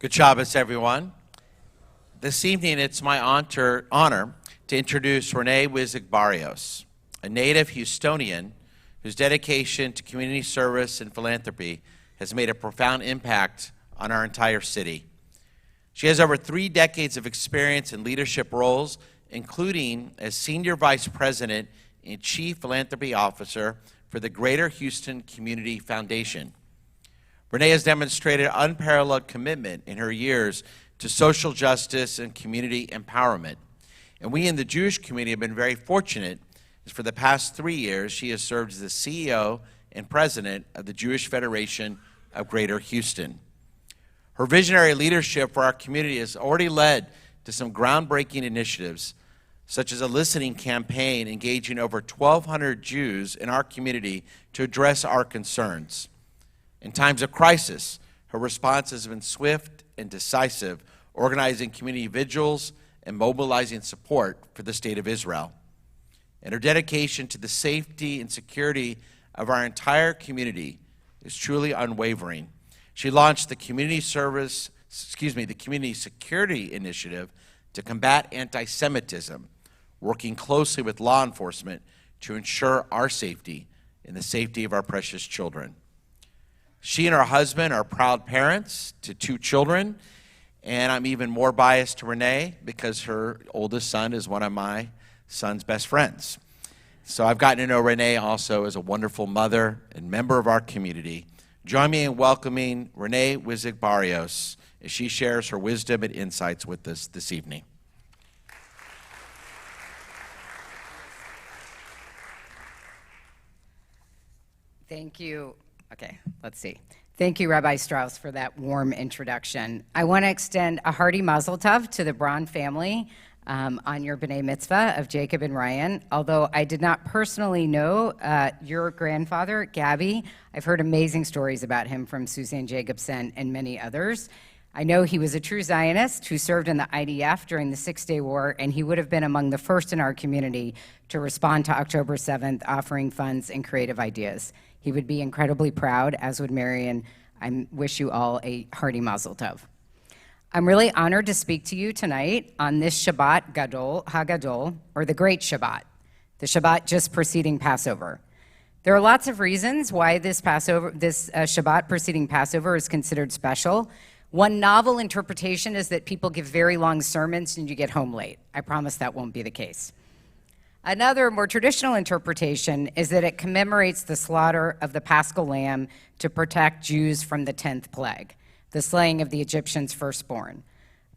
Good Shabbos, everyone. This evening, it's my honor to introduce Renee Wizig-Barrios, a native Houstonian whose dedication to community service and philanthropy has made a profound impact on our entire city. She has over 3 decades of experience in leadership roles, including as Senior Vice President and Chief Philanthropy Officer for the Greater Houston Community Foundation. Renee has demonstrated unparalleled commitment in her years to social justice and community empowerment. And we in the Jewish community have been very fortunate, as for the past 3 years, she has served as the CEO and President of the Jewish Federation of Greater Houston. Her visionary leadership for our community has already led to some groundbreaking initiatives, such as a listening campaign engaging over 1,200 Jews in our community to address our concerns. In times of crisis, her response has been swift and decisive, organizing community vigils and mobilizing support for the State of Israel. And her dedication to the safety and security of our entire community is truly unwavering. She launched the Community Security Initiative to combat anti-Semitism, working closely with law enforcement to ensure our safety and the safety of our precious children. She and her husband are proud parents to 2 children, and I'm even more biased to Renee because her oldest son is one of my son's best friends. So I've gotten to know Renee also as a wonderful mother and member of our community. Join me in welcoming Renee Wizig-Barrios as she shares her wisdom and insights with us this evening. Thank you. Okay, let's see. Thank you, Rabbi Strauss, for that warm introduction. I want to extend a hearty mazel tov to the Braun family on your B'nai Mitzvah of Jacob and Ryan. Although I did not personally know your grandfather, Gabby, I've heard amazing stories about him from Suzanne Jacobson and many others. I know he was a true Zionist who served in the IDF during the Six-Day War, and he would have been among the first in our community to respond to October 7th, offering funds and creative ideas. He would be incredibly proud, as would Marion. I wish you all a hearty mazel tov. I'm really honored to speak to you tonight on this Shabbat Hagadol, or the Great Shabbat, the Shabbat just preceding Passover. There are lots of reasons why this Shabbat preceding Passover is considered special. One novel interpretation is that people give very long sermons and you get home late. I promise that won't be the case. Another more traditional interpretation is that it commemorates the slaughter of the Paschal lamb to protect Jews from the 10th plague, the slaying of the Egyptians' firstborn.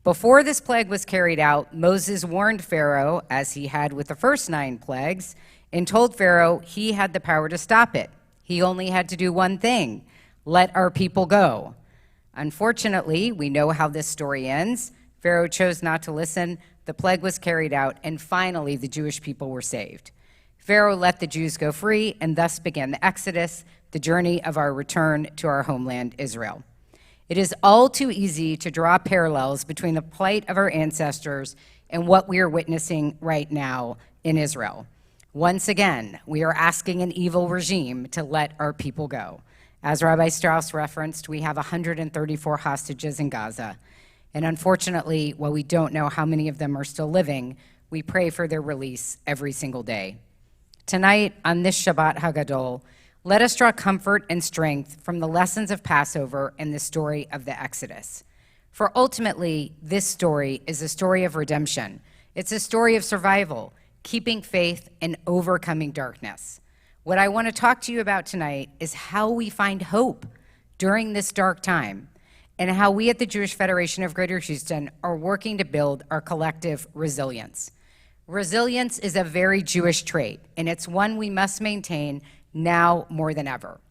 Before this plague was carried out, Moses warned Pharaoh, as he had with the first 9 plagues, and told Pharaoh he had the power to stop it. He only had to do one thing: let our people go. Unfortunately, we know how this story ends. Pharaoh chose not to listen. The plague was carried out, and finally the Jewish people were saved. Pharaoh let the Jews go free, and thus began the Exodus, the journey of our return to our homeland, Israel. It is all too easy to draw parallels between the plight of our ancestors and what we are witnessing right now in Israel. Once again, we are asking an evil regime to let our people go. As Rabbi Strauss referenced, we have 134 hostages in Gaza. And unfortunately, while we don't know how many of them are still living, we pray for their release every single day. Tonight, on this Shabbat Hagadol, let us draw comfort and strength from the lessons of Passover and the story of the Exodus. For ultimately, this story is a story of redemption. It's a story of survival, keeping faith, and overcoming darkness. What I want to talk to you about tonight is how we find hope during this dark time, and how we at the Jewish Federation of Greater Houston are working to build our collective resilience. Resilience is a very Jewish trait, and it's one we must maintain now more than ever.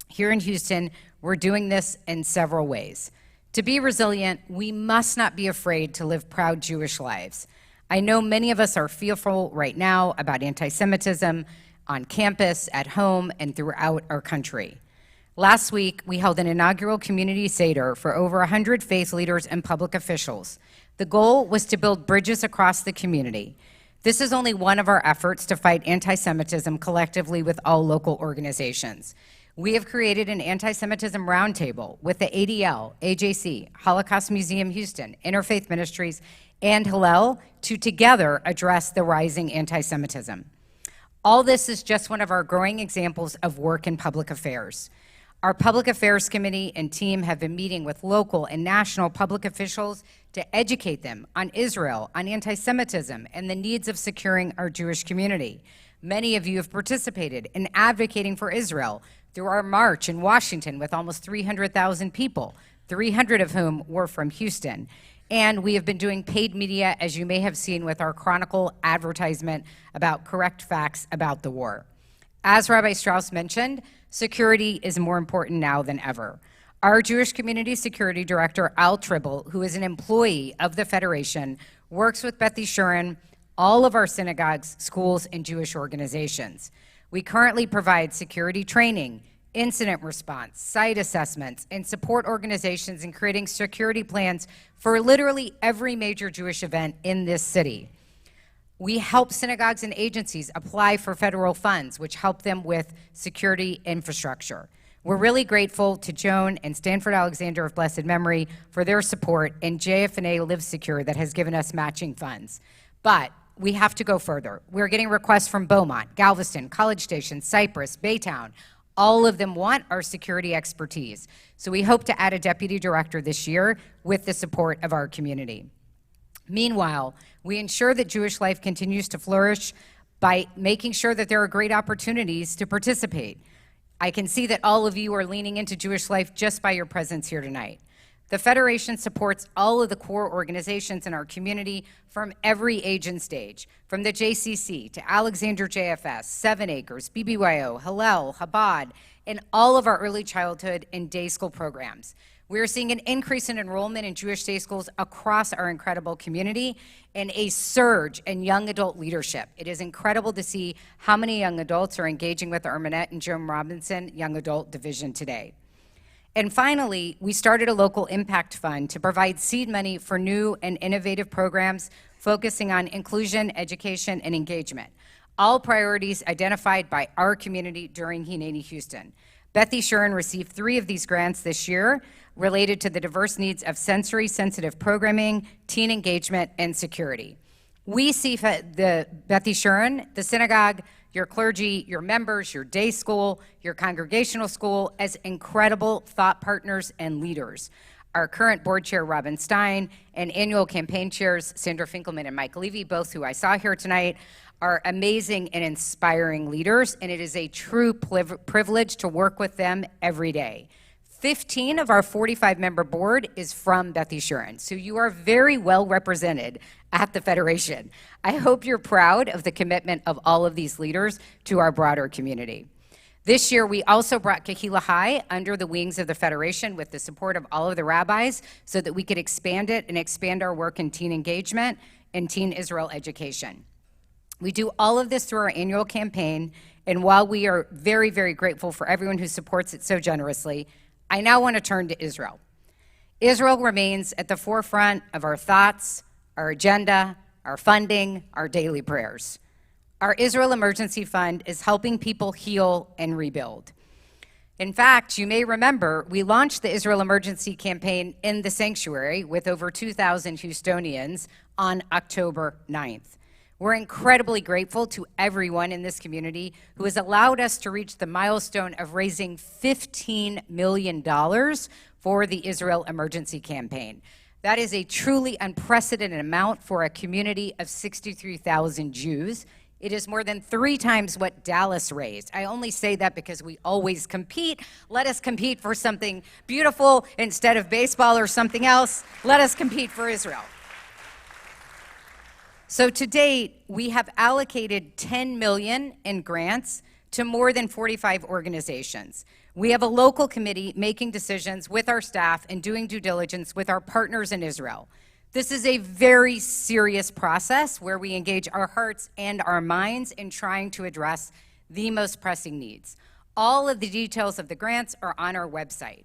Here in Houston, we're doing this in several ways. To be resilient, we must not be afraid to live proud Jewish lives. I know many of us are fearful right now about anti-Semitism on campus, at home, and throughout our country. Last week, we held an inaugural community Seder for over 100 faith leaders and public officials. The goal was to build bridges across the community. This is only one of our efforts to fight anti-Semitism collectively with all local organizations. We have created an anti-Semitism roundtable with the ADL, AJC, Holocaust Museum Houston, Interfaith Ministries, and Hillel to together address the rising anti-Semitism. All this is just one of our growing examples of work in public affairs. Our Public Affairs Committee and team have been meeting with local and national public officials to educate them on Israel, on anti-Semitism, and the needs of securing our Jewish community. Many of you have participated in advocating for Israel through our march in Washington with almost 300,000 people, 300 of whom were from Houston. And we have been doing paid media, as you may have seen with our Chronicle advertisement about correct facts about the war. As Rabbi Strauss mentioned, security is more important now than ever. Our Jewish Community Security Director, Al Tribble, who is an employee of the Federation, works with Beth Yeshurun, all of our synagogues, schools, and Jewish organizations. We currently provide security training, incident response, site assessments, and support organizations in creating security plans for literally every major Jewish event in this city. We help synagogues and agencies apply for federal funds, which help them with security infrastructure. We're really grateful to Joan and Stanford Alexander of blessed memory for their support, and JF&A Live Secure that has given us matching funds. But we have to go further. We're getting requests from Beaumont, Galveston, College Station, Cypress, Baytown. All of them want our security expertise. So we hope to add a deputy director this year with the support of our community. Meanwhile, we ensure that Jewish life continues to flourish by making sure that there are great opportunities to participate. I can see that all of you are leaning into Jewish life just by your presence here tonight. The Federation supports all of the core organizations in our community from every age and stage, from the JCC to Alexander JFS, 7 Acres, BBYO, Hillel, Chabad, and all of our early childhood and day school programs. We are seeing an increase in enrollment in Jewish day schools across our incredible community and a surge in young adult leadership. It is incredible to see how many young adults are engaging with our Manette and Joan Robinson Young Adult Division today. And finally, we started a local impact fund to provide seed money for new and innovative programs focusing on inclusion, education, and engagement. All priorities identified by our community during Hineni Houston. Beth Yeshurun received 3 of these grants this year related to the diverse needs of sensory-sensitive programming, teen engagement, and security. We see the Beth Yeshurun, the synagogue, your clergy, your members, your day school, your congregational school as incredible thought partners and leaders. Our current board chair, Robin Stein, and annual campaign chairs, Sandra Finkelman and Mike Levy, both who I saw here tonight, are amazing and inspiring leaders, and it is a true privilege to work with them every day. 15 of our 45-member board is from Beth Yeshurun, so you are very well represented at the Federation. I hope you're proud of the commitment of all of these leaders to our broader community. This year, we also brought Kehillah High under the wings of the Federation with the support of all of the rabbis so that we could expand it and expand our work in teen engagement and teen Israel education. We do all of this through our annual campaign, and while we are very, very grateful for everyone who supports it so generously, I now want to turn to Israel. Israel remains at the forefront of our thoughts, our agenda, our funding, our daily prayers. Our Israel Emergency Fund is helping people heal and rebuild. In fact, you may remember we launched the Israel Emergency Campaign in the sanctuary with over 2,000 Houstonians on October 9th. We're incredibly grateful to everyone in this community who has allowed us to reach the milestone of raising $15 million for the Israel Emergency Campaign. That is a truly unprecedented amount for a community of 63,000 Jews. It is more than 3 times what Dallas raised. I only say that because we always compete. Let us compete for something beautiful instead of baseball or something else. Let us compete for Israel. So to date, we have allocated $10 million in grants to more than 45 organizations. We have a local committee making decisions with our staff and doing due diligence with our partners in Israel. This is a very serious process where we engage our hearts and our minds in trying to address the most pressing needs. All of the details of the grants are on our website.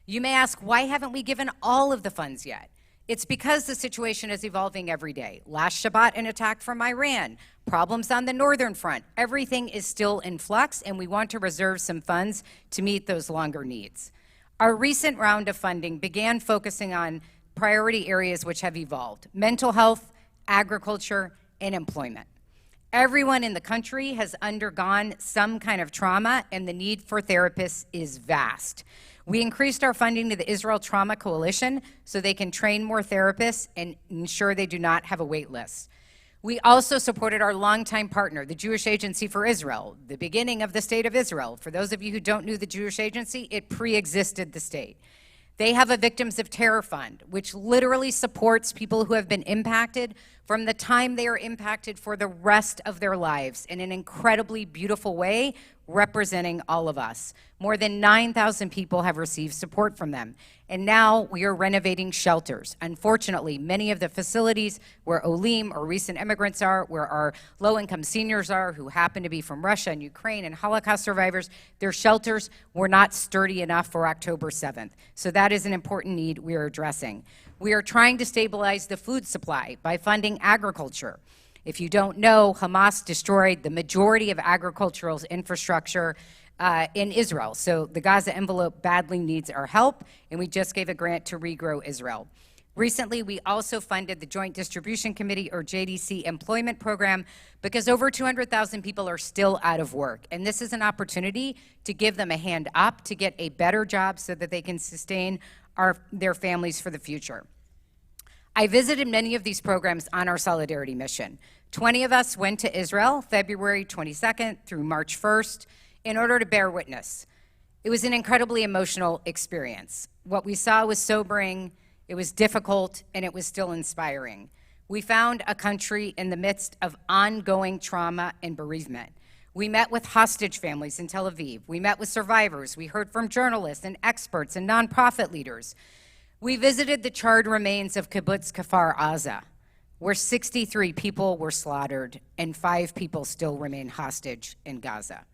You may ask, why haven't we given all of the funds yet? It's because the situation is evolving every day. Last Shabbat, an attack from Iran, problems on the northern front. Everything is still in flux, and we want to reserve some funds to meet those longer needs. Our recent round of funding began focusing on priority areas which have evolved: mental health, agriculture, and employment. Everyone in the country has undergone some kind of trauma, and the need for therapists is vast. We increased our funding to the Israel Trauma Coalition so they can train more therapists and ensure they do not have a wait list. We also supported our longtime partner, the Jewish Agency for Israel, the beginning of the State of Israel. For those of you who don't know the Jewish Agency, it pre-existed the state. They have a Victims of Terror Fund, which literally supports people who have been impacted from the time they are impacted for the rest of their lives in an incredibly beautiful way, representing all of us. More than 9,000 people have received support from them. And now we are renovating shelters. Unfortunately, many of the facilities where Olim or recent immigrants are, where our low-income seniors are who happen to be from Russia and Ukraine and Holocaust survivors, their shelters were not sturdy enough for October 7th. So that is an important need we are addressing. We are trying to stabilize the food supply by funding agriculture. If you don't know, Hamas destroyed the majority of agricultural infrastructure in Israel. So the Gaza envelope badly needs our help, and we just gave a grant to regrow Israel. Recently, we also funded the Joint Distribution Committee, or JDC, employment program because over 200,000 people are still out of work. And this is an opportunity to give them a hand up to get a better job so that they can sustain their families for the future. I visited many of these programs on our Solidarity mission. 20 of us went to Israel February 22nd through March 1st in order to bear witness. It was an incredibly emotional experience. What we saw was sobering, it was difficult, and it was still inspiring. We found a country in the midst of ongoing trauma and bereavement. We met with hostage families in Tel Aviv. We met with survivors. We heard from journalists and experts and nonprofit leaders. We visited the charred remains of Kibbutz Kfar Aza, where 63 people were slaughtered and 5 people still remain hostage in Gaza.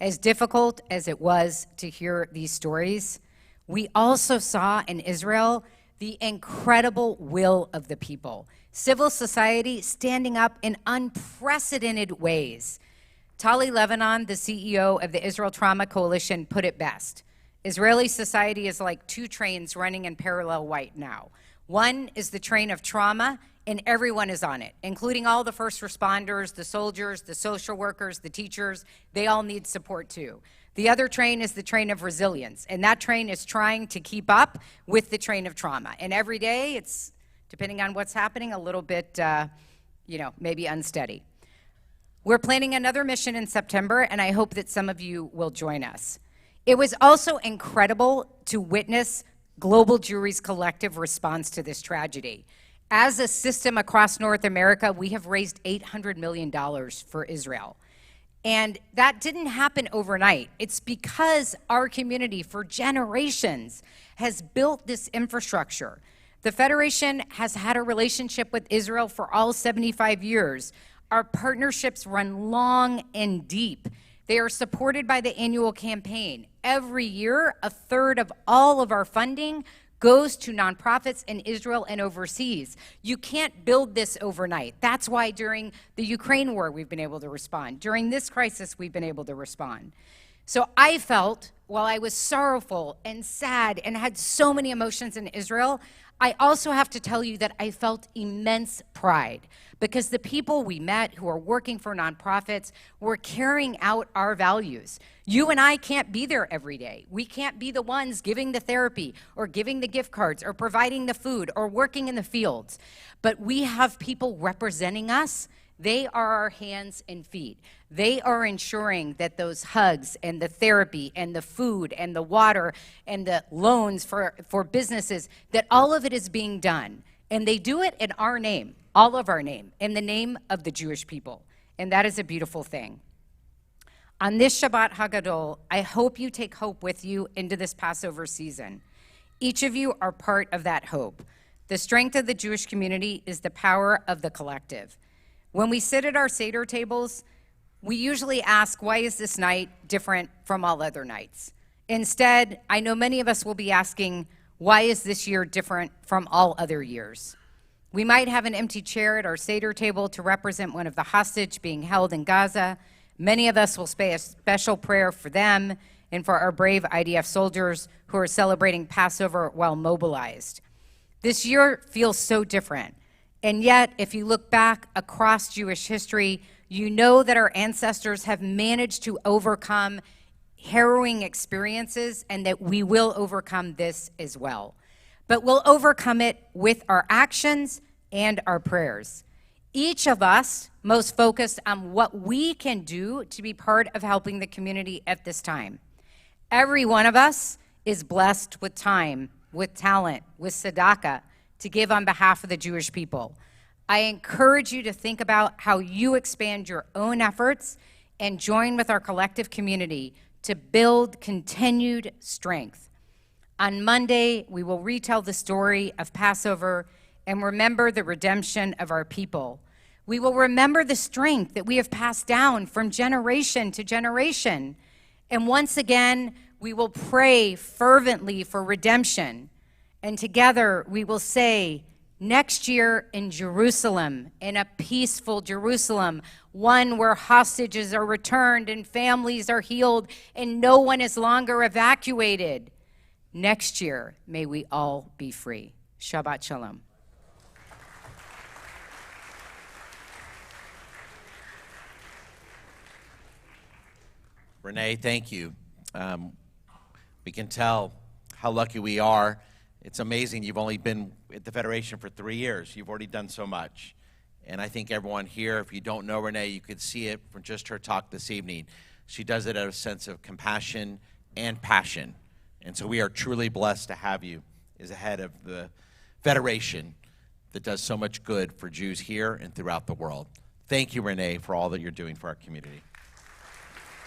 As difficult as it was to hear these stories, we also saw in Israel the incredible will of the people, civil society standing up in unprecedented ways. Tali Lebanon, the CEO of the Israel Trauma Coalition, put it best. Israeli society is like 2 trains running in parallel right now. One is the train of trauma, and everyone is on it, including all the first responders, the soldiers, the social workers, the teachers. They all need support too. The other train is the train of resilience, and that train is trying to keep up with the train of trauma. And every day, it's, depending on what's happening, a little bit, maybe unsteady. We're planning another mission in September, and I hope that some of you will join us. It was also incredible to witness global Jewry's collective response to this tragedy. As a system across North America, we have raised $800 million for Israel. And that didn't happen overnight. It's because our community for generations has built this infrastructure. The Federation has had a relationship with Israel for all 75 years. Our partnerships run long and deep. They are supported by the annual campaign. Every year, 1/3 of all of our funding goes to nonprofits in Israel and overseas. You can't build this overnight. That's why during the Ukraine war, we've been able to respond. During this crisis, we've been able to respond. So I felt, while I was sorrowful and sad and had so many emotions in Israel, I also have to tell you that I felt immense pride because the people we met who are working for nonprofits were carrying out our values. You and I can't be there every day. We can't be the ones giving the therapy or giving the gift cards or providing the food or working in the fields. But we have people representing us. They are our hands and feet. They are ensuring that those hugs and the therapy and the food and the water and the loans for businesses, that all of it is being done. And they do it in our name, all of our name, in the name of the Jewish people. And that is a beautiful thing. On this Shabbat Hagadol, I hope you take hope with you into this Passover season. Each of you are part of that hope. The strength of the Jewish community is the power of the collective. When we sit at our Seder tables, we usually ask, why is this night different from all other nights? Instead, I know many of us will be asking, Why is this year different from all other years? We might have an empty chair at our Seder table to represent one of the hostage being held in Gaza. Many of us will say a special prayer for them and for our brave IDF soldiers who are celebrating Passover while mobilized. This year feels so different. And yet, if you look back across Jewish history, you know that our ancestors have managed to overcome harrowing experiences and that we will overcome this as well. But we'll overcome it with our actions and our prayers. Each of us most focused on what we can do to be part of helping the community at this time. Every one of us is blessed with time, with talent, with tzedakah to give on behalf of the Jewish people. I encourage you to think about how you expand your own efforts and join with our collective community to build continued strength. On Monday, we will retell the story of Passover and remember the redemption of our people. We will remember the strength that we have passed down from generation to generation. And once again, we will pray fervently for redemption. And together we will say, next year in Jerusalem, in a peaceful Jerusalem, one where hostages are returned and families are healed and no one is longer evacuated. Next year, may we all be free. Shabbat Shalom. Renee, thank you. We can tell how lucky we are. It's amazing you've only been at the Federation for 3 years. You've already done so much. And I think everyone here, if you don't know Renee, you could see it from just her talk this evening. She does it out of a sense of compassion and passion. And so we are truly blessed to have you as a head of the Federation that does so much good for Jews here and throughout the world. Thank you, Renee, for all that you're doing for our community.